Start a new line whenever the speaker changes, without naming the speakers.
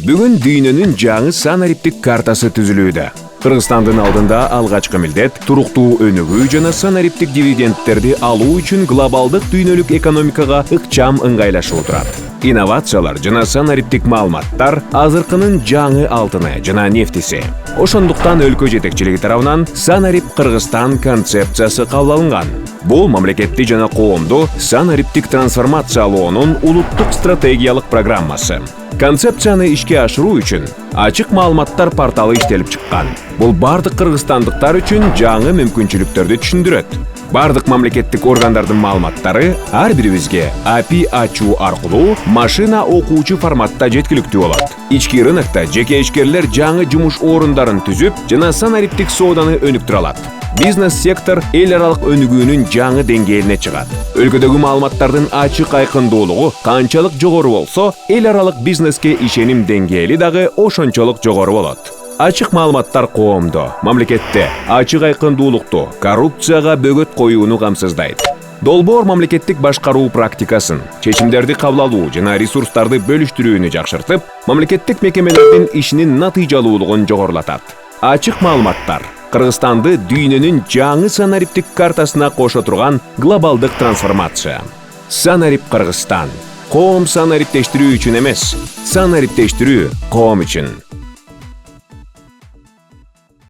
Бүгүн дүйнөнүн жаңы санариптик картасы түзүлүүдө. Кыргызстандын алдында алгачкы милдет туруктуу өнүгүү жана санариптик дивидендтерди алуу үчүн глобалдык дүйнөлүк экономикага ыкчам ыңгайлашуу турат. Инновациялар жана санариптик маалыматтар азыркынын жаңы алтыны жана нефтиси. Ошондуктан өлкө жетекчилиги тарабынан Санарип Кыргызстан концепциясы кабыл алынган. Бул мамлекетти жана коомду санариптик трансформациялоонун улуттук стратегиялык программасы. Концепцияны ишке ашыруу үчүн ачык маалыматтар порталы иштелип чыккан. Бул бардык кыргызстандыктар үчүн жаңы мүмкүнчүлүктөрдү түшүндүрөт. Бардык мамлекеттик органдардын маалыматтары ар бирибизге API ачуу аркылуу машина окуучу форматта жеткиликтүү болот. Ички рынокто жеке ишкерлер жаңы жумуш орундарын түзүп жана санариптик сооданы өнүктүрө алат. Бизнес-сектор эл аралык өнүгүүнүн жаңы деңгээлине чыгат. Өлкөдөгү маалыматтардын ачык айкындуулугу канчалык жогору болсо, эл аралык бизнеске ишеним деңгээли дагы ошончолук жогору болот. Ачык маалыматтар коомдо, мамлекетте ачык айкындуулукту, коррупцияга бөгөт коюуну камсыздайт. Долбоор мамлекеттик башкаруу практикасын, чечимдерди кабыл алуу жана ресурстарды бөлүштүрүүнү жакшыртып, мамлекеттик мекемелердин ишинин натыйжалуулугун жогорулатат. Ачык маалыматтар Кыргызстанды дүйнөнүн жаңы санариптик картасына кошо турган глобалдык трансформация. Санарип Кыргызстан. Коом санариптештирүү үчүн эмес, санариптештирүү коом үчүн.